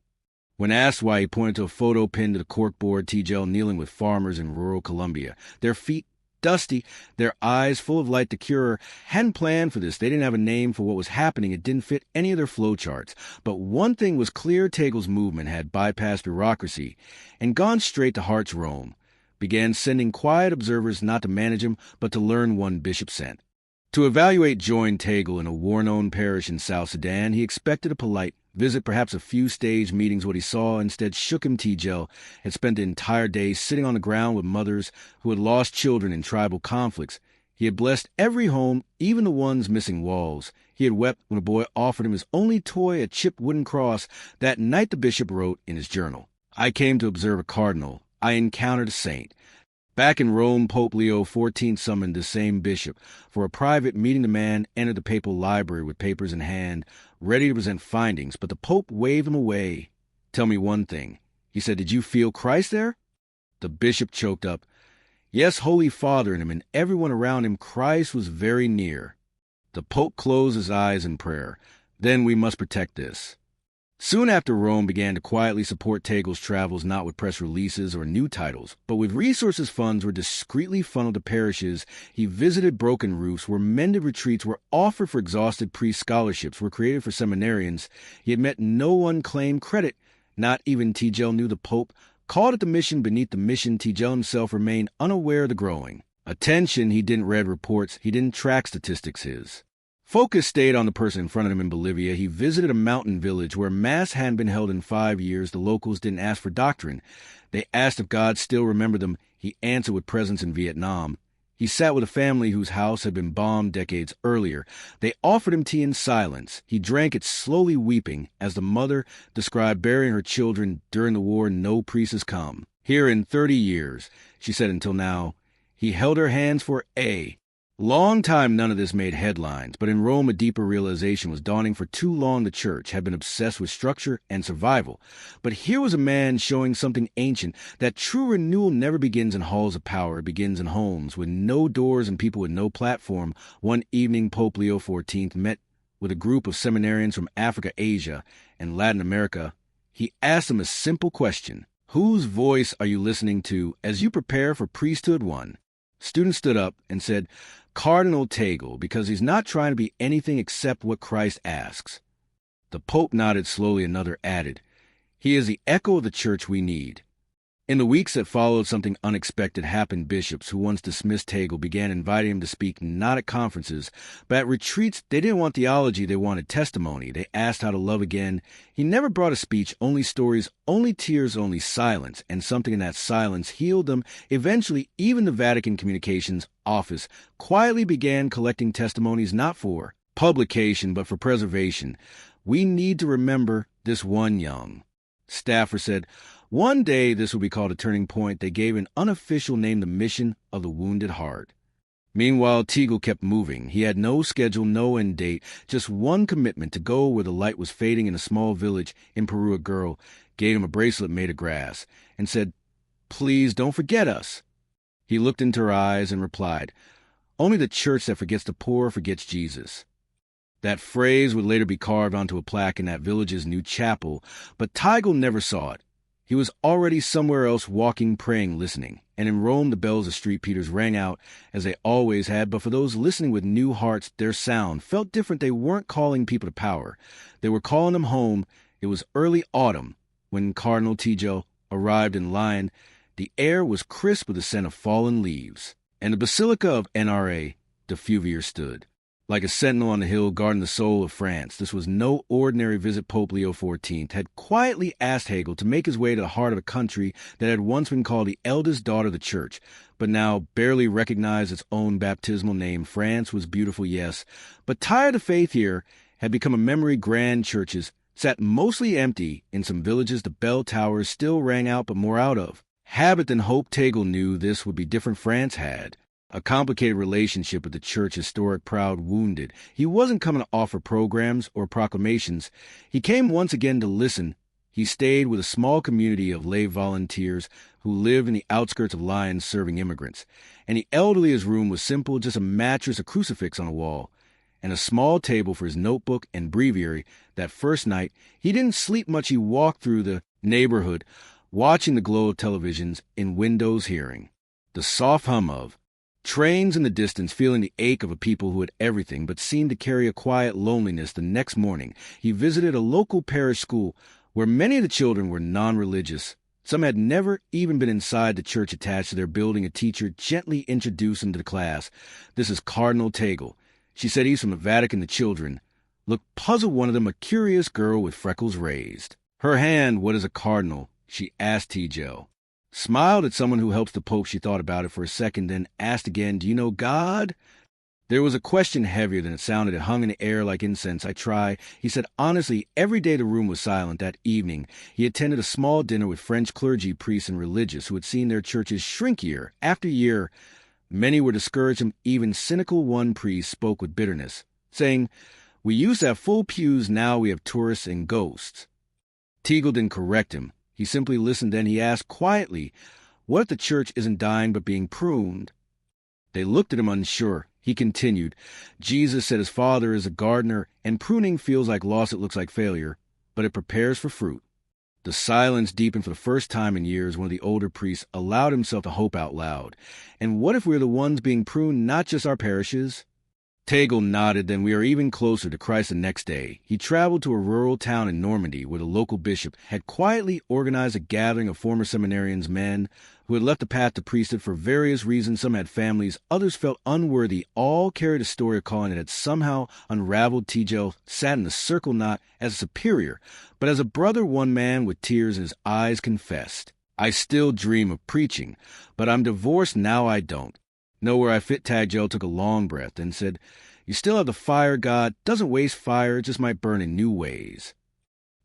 When asked why, he pointed to a photo pinned to the corkboard. Tagle kneeling with farmers in rural Colombia, their feet dusty, their eyes full of light. The curer hadn't planned for this. They didn't have a name for what was happening. It didn't fit any of their flowcharts. But one thing was clear: Tagle's movement had bypassed bureaucracy and gone straight to hearts. Rome began sending quiet observers, not to manage him, but to learn. One bishop sent to evaluate joined Tagle in a war-known parish in South Sudan. He expected a polite visit, perhaps a few stage meetings. What he saw instead shook him. Tagle had spent the entire day sitting on the ground with mothers who had lost children in tribal conflicts. He had blessed every home, even the ones missing walls. He had wept when a boy offered him his only toy, a chipped wooden cross. That night the bishop wrote in his journal, I came to observe a cardinal. I encountered a saint. Back in Rome, Pope Leo XIV summoned the same bishop for a private meeting. The man entered the papal library with papers in hand, ready to present findings, but the Pope waved him away. Tell me one thing, he said. Did you feel Christ there? The bishop choked up. Yes, Holy Father, in him and everyone around him, Christ was very near. The Pope closed his eyes in prayer. Then we must protect this. Soon after, Rome began to quietly support Tagle's travels, not with press releases or new titles, but with resources. Funds were discreetly funneled to parishes. He visited broken roofs, were mended, retreats were offered for exhausted priests, scholarships were created for seminarians. He had met no one claimed credit. Not even Tagle knew. The Pope called it the mission beneath the mission. Tagle himself remained unaware of the growing attention. He didn't read reports. He didn't track statistics. His focus stayed on the person in front of him. In Bolivia, he visited a mountain village where Mass hadn't been held in 5 years. The locals didn't ask for doctrine. They asked if God still remembered them. He answered with presence in Vietnam. He sat with a family whose house had been bombed decades earlier. They offered him tea in silence. He drank it, slowly weeping, as the mother described burying her children during the war. No priest has come here in 30 years, she said, until now. He held her hands for a long time. None of this made headlines, but in Rome a deeper realization was dawning. For too long the church had been obsessed with structure and survival. But here was a man showing something ancient, that true renewal never begins in halls of power. It begins in homes, with no doors and people with no platform. One evening, Pope Leo XIV met with a group of seminarians from Africa, Asia, and Latin America. He asked them a simple question. Whose voice are you listening to as you prepare for priesthood 1? Students stood up and said, Cardinal Tagle, because he's not trying to be anything except what Christ asks. The Pope nodded slowly. Another added, he is the echo of the church we need. In the weeks that followed, something unexpected happened. Bishops who once dismissed Tagle began inviting him to speak, not at conferences, but at retreats. They didn't want theology, they wanted testimony. They asked how to love again. He never brought a speech, only stories, only tears, only silence, and something in that silence healed them. Eventually, even the Vatican Communications Office quietly began collecting testimonies, not for publication, but for preservation. We need to remember this one young staffer said, one day this will be called a turning point. They gave an unofficial name, the Mission of the Wounded Heart. Meanwhile, Tagle kept moving. He had no schedule, no end date, just one commitment to go where the light was fading. In a small village in Peru, a girl gave him a bracelet made of grass and said, please don't forget us. He looked into her eyes and replied, only the church that forgets the poor forgets Jesus. That phrase would later be carved onto a plaque in that village's new chapel, but Tagle never saw it. He was already somewhere else, walking, praying, listening. And in Rome, the bells of St. Peter's rang out, as they always had, but for those listening with new hearts, their sound felt different. They weren't calling people to power. They were calling them home. It was early autumn when Cardinal Tagle arrived in Lyon. The air was crisp with the scent of fallen leaves. And the Basilica of Nra de Fouvier stood like a sentinel on the hill guarding the soul of France. This was no ordinary visit. Pope Leo XIV had quietly asked Tagle to make his way to the heart of a country that had once been called the eldest daughter of the church, but now barely recognized its own baptismal name. France was beautiful, yes, but tired of faith here had become a memory. Grand churches sat mostly empty. In some villages, the bell towers still rang out, but more out of habit than hope. Tagle knew this would be different. France had a complicated relationship with the church, historic, proud, wounded. He wasn't coming to offer programs or proclamations. He came once again to listen. He stayed with a small community of lay volunteers who lived in the outskirts of Lyon, serving immigrants. And the elderly's room was simple, just a mattress, a crucifix on a wall, and a small table for his notebook and breviary. That first night, he didn't sleep much. He walked through the neighborhood, watching the glow of televisions in windows, hearing the soft hum of trains in the distance, feeling the ache of a people who had everything but seemed to carry a quiet loneliness. The next morning, he visited a local parish school where many of the children were non-religious. Some had never even been inside the church attached to their building. A teacher gently introduced him to the class. This is Cardinal Tagle. She said he's from the Vatican. The children looked puzzled. One of them, a curious girl with freckles, raised her hand. What is a cardinal? She asked. Tagle smiled at someone who helps the Pope. She thought about it for a second, then asked again, do you know God? There was a question heavier than it sounded. It hung in the air like incense. I try. He said honestly, every day the room was silent. That evening, he attended a small dinner with French clergy, priests, and religious who had seen their churches shrink year after year. Many were discouraged. Even cynical one priest spoke with bitterness, saying, we used to have full pews, now we have tourists and ghosts. Tagle didn't correct him. He simply listened. Then he asked quietly, what if the church isn't dying but being pruned? They looked at him unsure. He continued, Jesus said his Father is a gardener, and pruning feels like loss, it looks like failure, but it prepares for fruit. The silence deepened. For the first time in years, one of the older priests allowed himself to hope out loud. And what if we're the ones being pruned, not just our parishes? Tagle nodded. Then we are even closer to Christ. The next day, he traveled to a rural town in Normandy where the local bishop had quietly organized a gathering of former seminarians, men who had left the path to priesthood for various reasons. Some had families, others felt unworthy. All carried a story of calling that had somehow unraveled. Tagle sat in the circle not as a superior, but as a brother. One man with tears in his eyes confessed, I still dream of preaching, but I'm divorced now. I don't know where I fit. Tagle took a long breath and said, you still have the fire. God doesn't waste fire, it just might burn in new ways.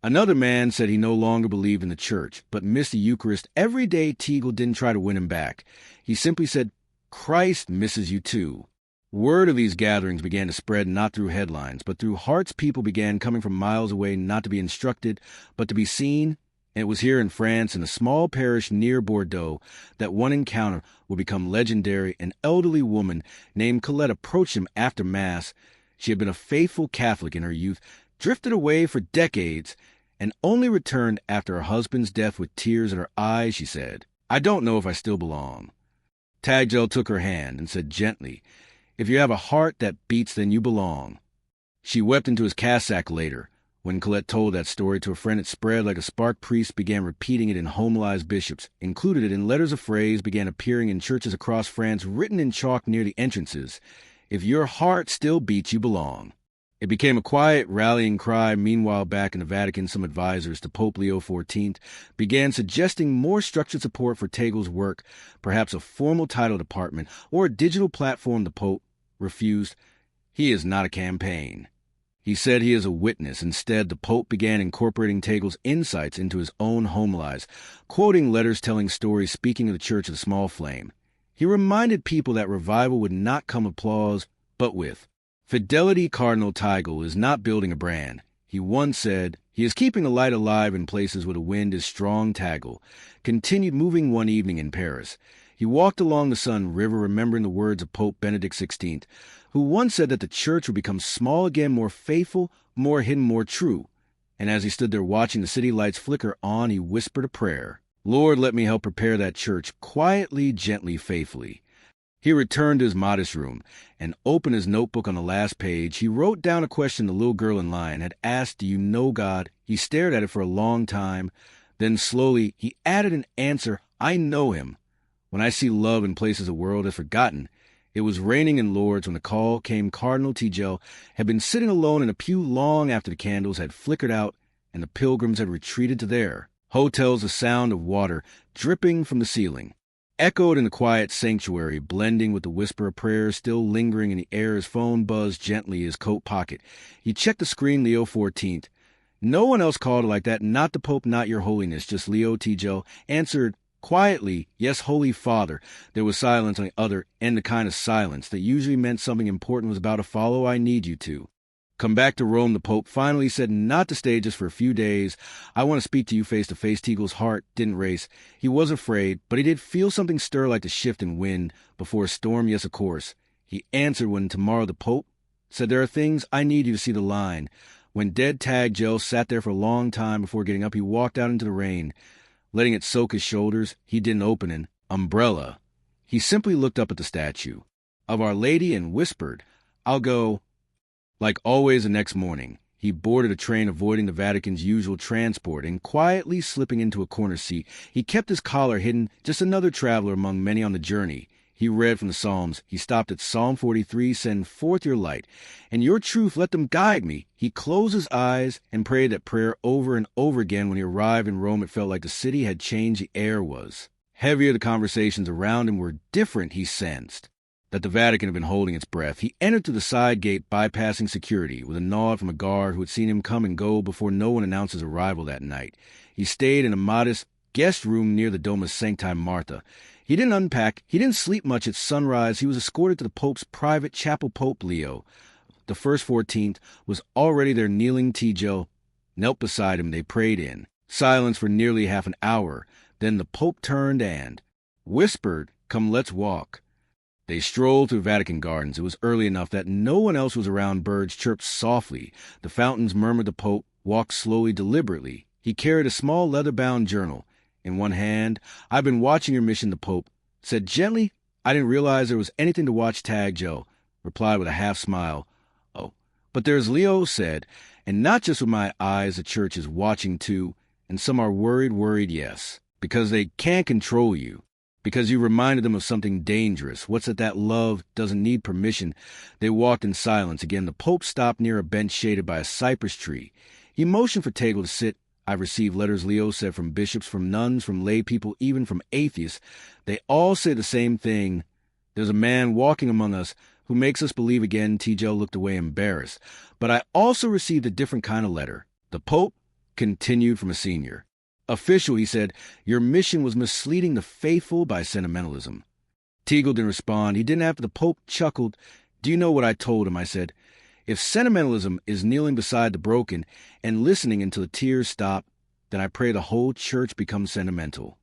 Another man said he no longer believed in the church, but missed the Eucharist every day. Tagle didn't try to win him back. He simply said, Christ misses you too. Word of these gatherings began to spread, not through headlines, but through hearts. People began coming from miles away, not to be instructed, but to be seen. And it was here in France, in a small parish near Bordeaux, that one encounter would become legendary. An elderly woman named Colette approached him after Mass. She had been a faithful Catholic in her youth, drifted away for decades, and only returned after her husband's death with tears in her eyes. She said, "I don't know if I still belong." Tagle took her hand and said gently, "If you have a heart that beats, then you belong." She wept into his cassock later. When Colette told that story to a friend, it spread like a spark. Priests began repeating it in homilized bishops, included it in letters of phrase, began appearing in churches across France, written in chalk near the entrances. If your heart still beats, you belong. It became a quiet rallying cry. Meanwhile, back in the Vatican, some advisors to Pope Leo XIV began suggesting more structured support for Tagle's work, perhaps a formal title department or a digital platform. The Pope refused. He is not a campaign. He said he is a witness. Instead, the Pope began incorporating Tagle's insights into his own homilies, quoting letters telling stories, speaking of the Church of the Small Flame. He reminded people that revival would not come with applause, but with fidelity. Cardinal Tagle is not building a brand. He once said, he is keeping a light alive in places where the wind is strong. Tagle continued moving one evening in Paris. He walked along the Sun River, remembering the words of Pope Benedict XVI, who once said that the church would become small again, more faithful, more hidden, more true. And as he stood there watching the city lights flicker on, he whispered a prayer. "Lord, let me help prepare that church, quietly, gently, faithfully." He returned to his modest room and opened his notebook. On the last page, he wrote down a question the little girl in line had asked, "Do you know God?" He stared at it for a long time. Then slowly, he added an answer, "I know him. When I see love in places the world has forgotten." It was raining in Lourdes when the call came. Cardinal Tagle had been sitting alone in a pew long after the candles had flickered out and the pilgrims had retreated to their hotels. The sound of water dripping from the ceiling echoed in the quiet sanctuary, blending with the whisper of prayers still lingering in the air. His phone buzzed gently in his coat pocket. He checked the screen. Leo XIV. No one else called like that. Not the Pope, not your holiness, just Leo. Tagle answered quietly, "Yes, Holy Father." There was silence on the other end, the kind of silence that usually meant something important was about to follow. "I need you to come back to Rome," the Pope finally said, "not to stay just for a few days. I want to speak to you face to face." Tagle's heart didn't race. He was afraid, but he did feel something stir like the shift in wind before a storm. "Yes, of course." He answered. "When tomorrow," the Pope said, "there are things I need you to see." The line. When dead Tagle sat there for a long time before getting up, he walked out into the rain, letting it soak his shoulders. He didn't open an umbrella. He simply looked up at the statue of Our Lady and whispered, "I'll go." Like always, the next morning, he boarded a train, avoiding the Vatican's usual transport, and quietly slipping into a corner seat. He kept his collar hidden, just another traveler among many on the journey. He read from the Psalms. He stopped at Psalm 43, "Send forth your light, and your truth let them guide me." He closed his eyes and prayed that prayer over and over again. When he arrived in Rome, it felt like the city had changed. The air was heavier. The conversations around him were different. He sensed that the Vatican had been holding its breath. He entered through the side gate, bypassing security, with a nod from a guard who had seen him come and go before no one announced his arrival that night. He stayed in a modest guest room near the Domus Sancti Martha. He didn't unpack. He didn't sleep much. At sunrise, he was escorted to the Pope's private chapel. Pope Leo the First 14th was already there kneeling. Tagle knelt beside him. They prayed in silence for nearly half an hour. Then the Pope turned and whispered, "Come, let's walk." They strolled through Vatican gardens. It was early enough that no one else was around. Birds chirped softly. The fountains murmured. The Pope walked slowly, deliberately. He carried a small leather-bound journal in one hand. "I've been watching your mission," the Pope said gently. "I didn't realize there was anything to watch." Tagle replied with a half-smile. "Oh, but there's," Leo said, "and not just with my eyes. The church is watching too, and some are worried, yes, because they can't control you. Because you reminded them of something dangerous. What's it? That love doesn't need permission." They walked in silence again. The Pope stopped near a bench shaded by a cypress tree. He motioned for Tagle to sit. "I've received letters," Leo said, "from bishops, from nuns, from lay people, even from atheists. They all say the same thing. There's a man walking among us who makes us believe again." Tagle looked away, embarrassed. "But I also received a different kind of letter," the Pope continued, "from a senior official." He said, "Your mission was misleading the faithful by sentimentalism." Tagle didn't respond. He didn't have to. The Pope chuckled. "Do you know what I told him?" I said, "If sentimentalism is kneeling beside the broken and listening until the tears stop, then I pray the whole church becomes sentimental."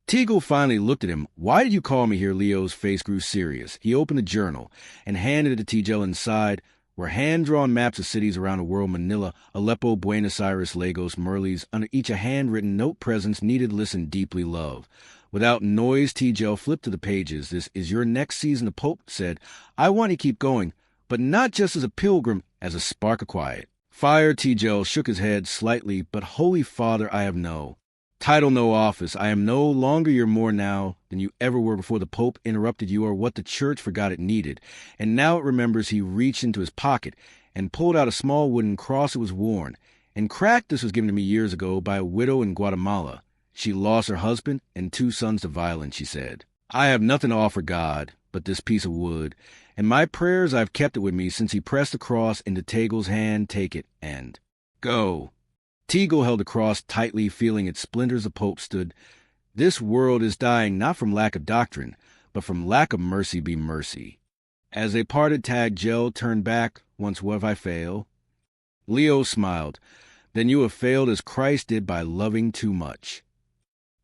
Tagle finally looked at him. "Why did you call me here?" Leo's face grew serious. He opened the journal and handed it to Tagle. Inside were hand-drawn maps of cities around the world: Manila, Aleppo, Buenos Aires, Lagos, Merlis, under each a handwritten note: presence needed, listen deeply, love. Without noise, Tagle flipped to the pages. This is your next season, the Pope said. I want to keep going, but not just as a pilgrim, as a spark of quiet. Friar Tagle shook his head slightly. But Holy Father, I have no title, no office. I am no longer your more now than you ever were before the Pope interrupted you, or what the Church forgot it needed. And now it remembers. He reached into his pocket and pulled out a small wooden cross. It was worn and cracked. This was given to me years ago by a widow in Guatemala. She lost her husband and 2 sons to violence, she said. I have nothing to offer God but this piece of wood. In my prayers I've kept it with me since he pressed the cross into Tagle's hand. Take it and go. Tagle held the cross tightly, feeling its splinters. The Pope stood. This world is dying, not from lack of doctrine, but from lack of mercy. Be mercy. As they parted, Tagle turned back. Once what if I fail? Leo smiled. Then you have failed as Christ did by loving too much.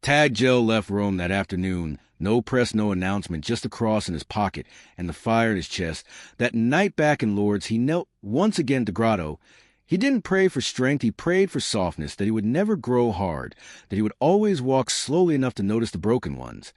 Tagle left Rome that afternoon. No press, no announcement, just a cross in his pocket and the fire in his chest. That night back in Lourdes, he knelt once again at the grotto. He didn't pray for strength, he prayed for softness, that he would never grow hard, that he would always walk slowly enough to notice the broken ones,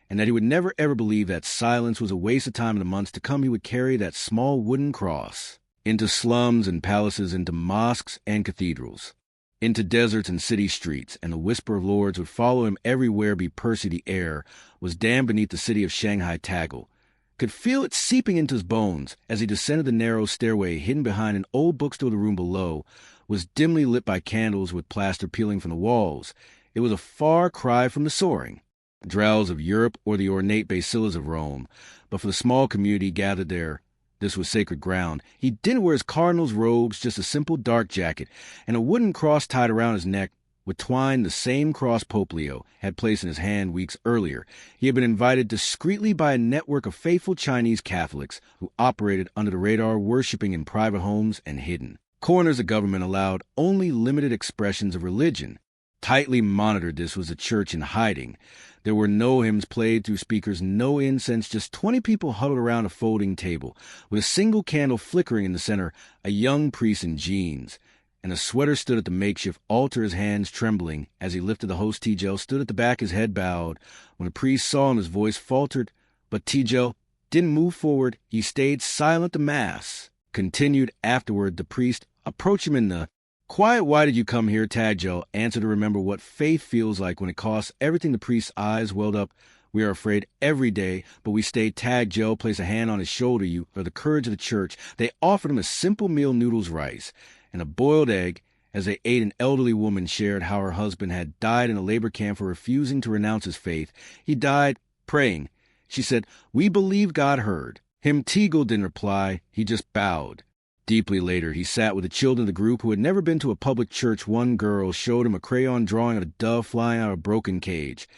and that he would never ever believe that silence was a waste of time. In the months to come, he would carry that small wooden cross into slums and palaces, into mosques and cathedrals, into deserts and city streets, and the whisper of Lords would follow him everywhere. Be Percy. The air was damp beneath the city of Shanghai. Tagle could feel it seeping into his bones as he descended the narrow stairway. Hidden behind an old bookstore, the room below was dimly lit by candles with plaster peeling from the walls. It was a far cry from the soaring drowse of Europe or the ornate basilicas of Rome, but for the small community gathered there, this was sacred ground. He didn't wear his cardinal's robes, just a simple dark jacket and a wooden cross tied around his neck with twine, the same cross Pope Leo had placed in his hand weeks earlier. He had been invited discreetly by a network of faithful Chinese Catholics who operated under the radar, worshiping in private homes and hidden corners of government, allowed only limited expressions of religion. Tightly monitored, this was a church in hiding. There were no hymns played through speakers, no incense, just 20 people huddled around a folding table, with a single candle flickering in the center. A young priest in jeans and a sweater stood at the makeshift altar, his hands trembling as he lifted the host. Tagle stood at the back, his head bowed. When the priest saw him, his voice faltered, but Tagle didn't move forward. He stayed silent. The mass continued afterward. The priest approached him in the quiet. Why did you come here? Tagle answered to remember what faith feels like when it costs everything. The priest's eyes welled up. We are afraid every day, but we stay. Tagle placed a hand on his shoulder. You are the courage of the church. They offered him a simple meal: noodles, rice, and a boiled egg. As they ate, an elderly woman shared how her husband had died in a labor camp for refusing to renounce his faith. He died praying. She said, we believe God heard him. Tagle didn't reply. He just bowed. Deeply later, he sat with the children of the group who had never been to a public church. One girl showed him a crayon drawing of a dove flying out of a broken cage.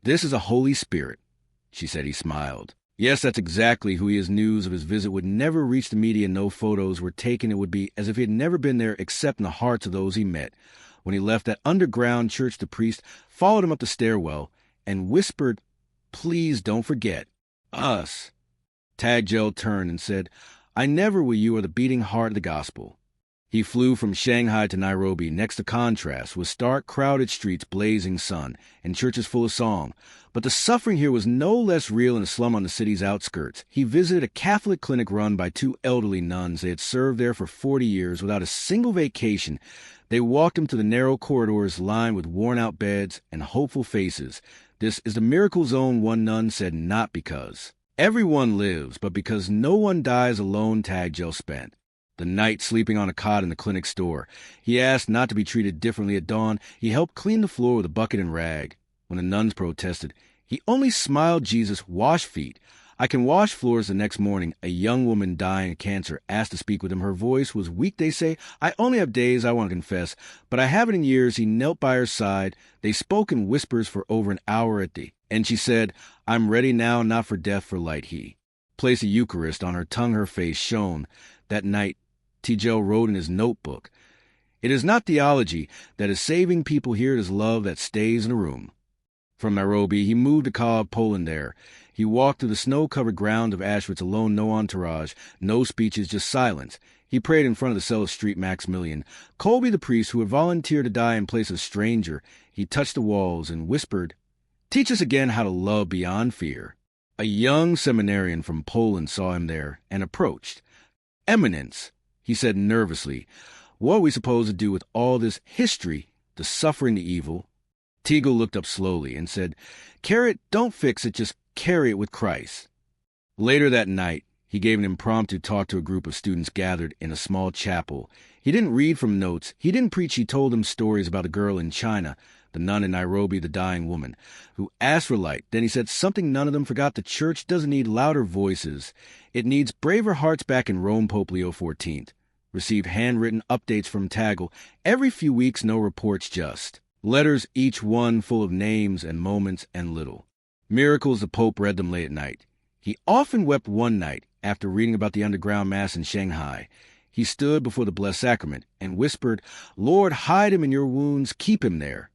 This is a Holy Spirit, she said. He smiled. Yes, that's exactly who he is. News of his visit would never reach the media. No photos were taken. It would be as if he had never been there, except in the hearts of those he met. When he left that underground church, the priest followed him up the stairwell and whispered, please don't forget us. Tagle turned and said, I never will. You are the beating heart of the gospel. He flew from Shanghai to Nairobi. Next to contrast with stark, crowded streets, blazing sun, and churches full of song. But the suffering here was no less real in a slum on the city's outskirts. He visited a Catholic clinic run by 2 elderly nuns. They had served there for 40 years without a single vacation. They walked him to the narrow corridors lined with worn-out beds and hopeful faces. This is the miracle zone, one nun said, not because everyone lives, but because no one dies alone. Tagle spent the night sleeping on a cot in the clinic's store. He asked not to be treated differently. At dawn, he helped clean the floor with a bucket and rag. When the nuns protested, he only smiled. Jesus, wash feet. I can wash floors. The next morning, a young woman dying of cancer asked to speak with him. Her voice was weak. They say, I only have days, I want to confess, but I haven't in years. He knelt by her side. They spoke in whispers for over an hour at the end. She said, I'm ready now, not for death, for light. He placed a Eucharist on her tongue. Her face shone. That night, Tagle wrote in his notebook, it is not theology that is saving people here. It is love that stays in a room. From Nairobi, he moved to Poland there. He walked through the snow-covered ground of Auschwitz alone, no entourage, no speeches, just silence. He prayed in front of the cell of Street Maximilian. Colby, the priest who had volunteered to die in place of a stranger, he touched the walls and whispered, "Teach us again how to love beyond fear." A young seminarian from Poland saw him there and approached. "Eminence," he said nervously, "what are we supposed to do with all this history, the suffering, the evil?" Tagle looked up slowly and said, "Carry it, don't fix it, just carry it with Christ." Later that night, he gave an impromptu talk to a group of students gathered in a small chapel. He didn't read from notes. He didn't preach. He told them stories about a girl in China, the nun in Nairobi, the dying woman, who asked for light. Then he said something none of them forgot. The church doesn't need louder voices. It needs braver hearts. Back in Rome, Pope Leo XIV received handwritten updates from Tagle. Every few weeks, no reports, just letters, each one full of names and moments and little miracles. The Pope read them late at night. He often wept one night after reading about the underground mass in Shanghai. He stood before the Blessed Sacrament and whispered, "Lord, hide him in your wounds, keep him there."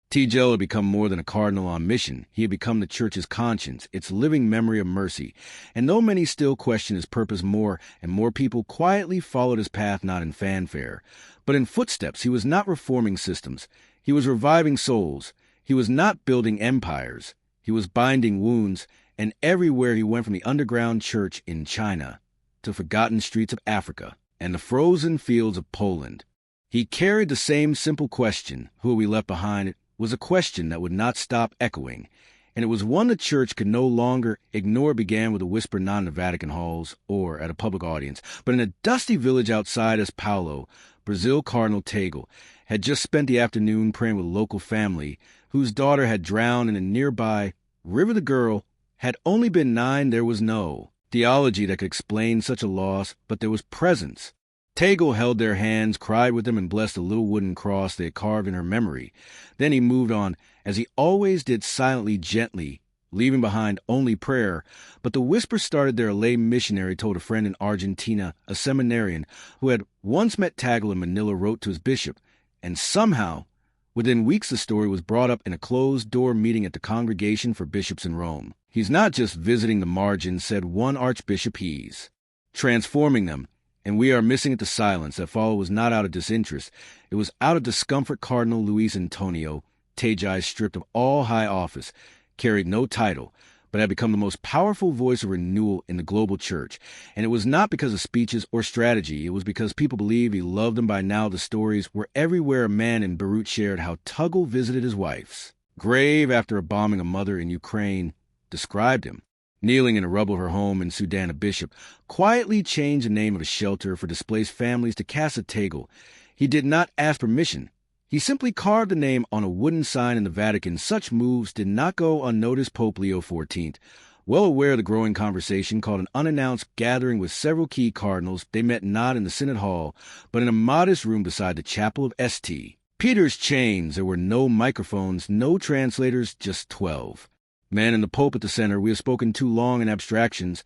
Tagle had become more than a cardinal on mission. He had become the church's conscience, its living memory of mercy. And though many still question his purpose, more and more people quietly followed his path, not in fanfare, but in footsteps. He was not reforming systems. He was reviving souls. He was not building empires. He was binding wounds. And everywhere he went, from the underground church in China to forgotten streets of Africa and the frozen fields of Poland, he carried the same simple question, who are we left behind? It was a question that would not stop echoing, and it was one the church could no longer ignore. It began with a whisper, not in the Vatican halls or at a public audience, but in a dusty village outside Sao Paulo. Brazil, Cardinal Tagle had just spent the afternoon praying with a local family whose daughter had drowned in a nearby river. The girl had only been 9. There was no theology that could explain such a loss, but there was presence. Tagle held their hands, cried with them, and blessed the little wooden cross they had carved in her memory. Then he moved on, as he always did, silently, gently, leaving behind only prayer. But the whisper started there. A lay missionary told a friend in Argentina, a seminarian who had once met Tagle in Manila, wrote to his bishop, and somehow, within weeks, the story was brought up in a closed-door meeting at the Congregation for Bishops in Rome. "He's not just visiting the margins," said one archbishop, "he's transforming them." And we are missing it. The silence that followed was not out of disinterest. It was out of discomfort. Cardinal Luis Antonio Tagle, stripped of all high office, carried no title, but had become the most powerful voice of renewal in the global church. And it was not because of speeches or strategy. It was because people believed he loved them. By now, the stories were everywhere. A man in Beirut shared how Tagle visited his wife's grave after a bombing. A mother in Ukraine described him kneeling in the rubble of her home in Sudan. A bishop quietly changed the name of a shelter for displaced families to Casa Tagle. He did not ask permission. He simply carved the name on a wooden sign in the Vatican. Such moves did not go unnoticed. Pope Leo XIV, well aware of the growing conversation, called an unannounced gathering with several key cardinals. They met not in the Synod Hall, but in a modest room beside the chapel of St. Peter's chains. There were no microphones, no translators, just 12 men and the Pope at the center. "We have spoken too long in abstractions."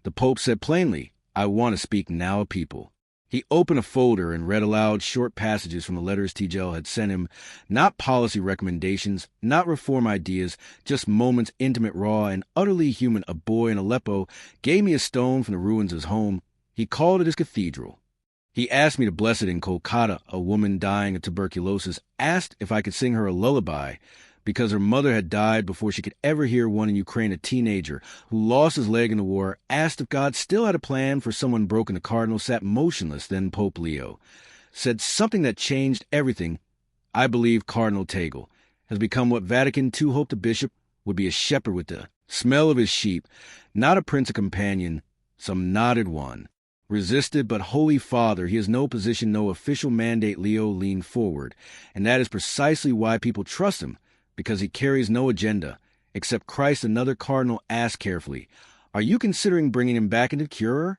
The Pope said plainly, "I want to speak now of people." He opened a folder and read aloud short passages from the letters Tagle had sent him. Not policy recommendations, not reform ideas, just moments, intimate, raw, and utterly human. "A boy in Aleppo gave me a stone from the ruins of his home. He called it his cathedral. He asked me to bless it. In Kolkata, a woman dying of tuberculosis asked if I could sing her a lullaby, because her mother had died before she could ever hear one. In Ukraine, a teenager who lost his leg in the war asked if God still had a plan for someone broken. The cardinal sat motionless. Then Pope Leo said something that changed everything. "I believe Cardinal Tagle has become what Vatican II hoped a bishop would be, a shepherd with the smell of his sheep, not a prince, a companion." Some nodded. One resisted. "But Holy Father, he has no position, no official mandate." Leo leaned forward. "And that is precisely why people trust him, because he carries no agenda except Christ." Another cardinal asked carefully, "Are you considering bringing him back into cure?"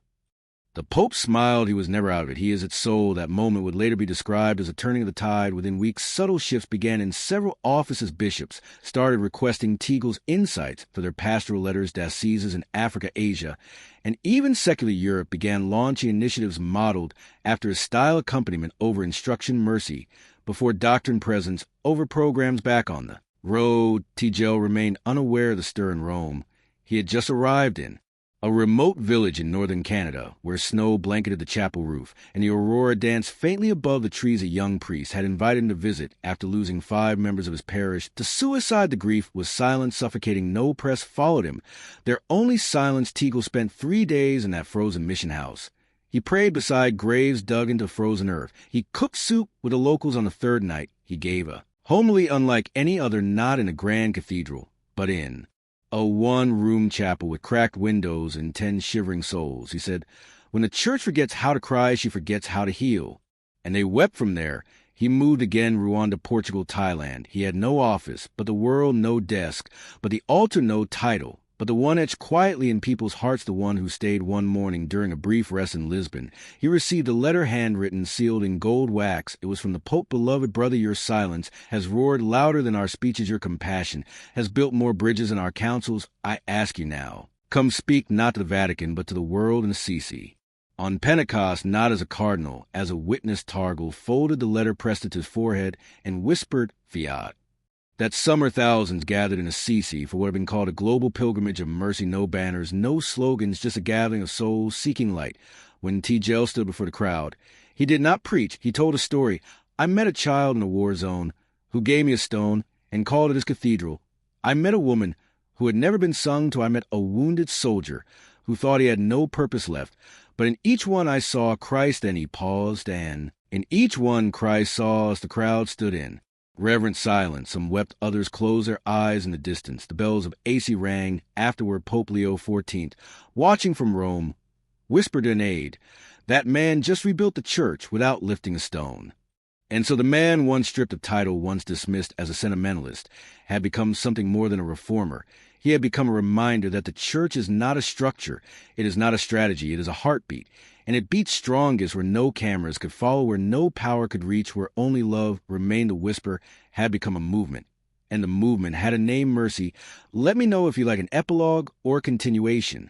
The Pope smiled. He was never out of it. He is its soul. That moment would later be described as a turning of the tide. Within weeks, subtle shifts began in several offices. Bishops started requesting Tagle's insights for their pastoral letters. Dioceses in Africa, Asia, and even secular Europe began launching initiatives modeled after his style. Accompaniment over instruction, mercy before doctrine, presence over programs. Back on the Tagle remained unaware of the stir in Rome he had just arrived in, a remote village in northern Canada where snow blanketed the chapel roof and the aurora danced faintly above the trees. A young priest had invited him to visit after losing 5 members of his parish to suicide. The grief was silent, suffocating. No press followed him. Their only silence, Tagle spent 3 days in that frozen mission house. He prayed beside graves dug into frozen earth. He cooked soup with the locals. On the 3rd night, he gave a homily unlike any other, not in a grand cathedral, but in a one-room chapel with cracked windows and 10 shivering souls. He said, "When the church forgets how to cry, she forgets how to heal." And they wept from there. He moved again, Rwanda, Portugal, Thailand. He had no office, but the world no desk, but the altar no title. But the one etched quietly in people's hearts, the one who stayed one morning during a brief rest in Lisbon. He received a letter handwritten, sealed in gold wax. It was from the Pope. "Beloved brother, your silence has roared louder than our speeches. Your compassion has built more bridges than our councils. I ask you now, come speak not to the Vatican, but to the world in Assisi." On Pentecost, not as a cardinal, as a witness, Tagle folded the letter, pressed it to his forehead, and whispered, "Fiat." That summer, thousands gathered in Assisi for what had been called a global pilgrimage of mercy. No banners, no slogans, just a gathering of souls seeking light. When Tagle stood before the crowd, he did not preach. He told a story. "I met a child in a war zone who gave me a stone and called it his cathedral. I met a woman who had never been sung to. I met a wounded soldier who thought he had no purpose left. But in each one I saw Christ." And he paused, and in each one Christ saw as the crowd stood in reverent silence. Some wept, others closed their eyes in the distance. The bells of AC rang. Afterward, Pope Leo XIV, watching from Rome, whispered in aid, "That man just rebuilt the church without lifting a stone." And so the man, once stripped of title, once dismissed as a sentimentalist, had become something more than a reformer. He had become a reminder that the church is not a structure, it is not a strategy, it is a heartbeat. And it beats strongest where no cameras could follow, where no power could reach, where only love remained a whisper. Had become a movement. And the movement had a name, Mercy. Let me know if you like an epilogue or continuation.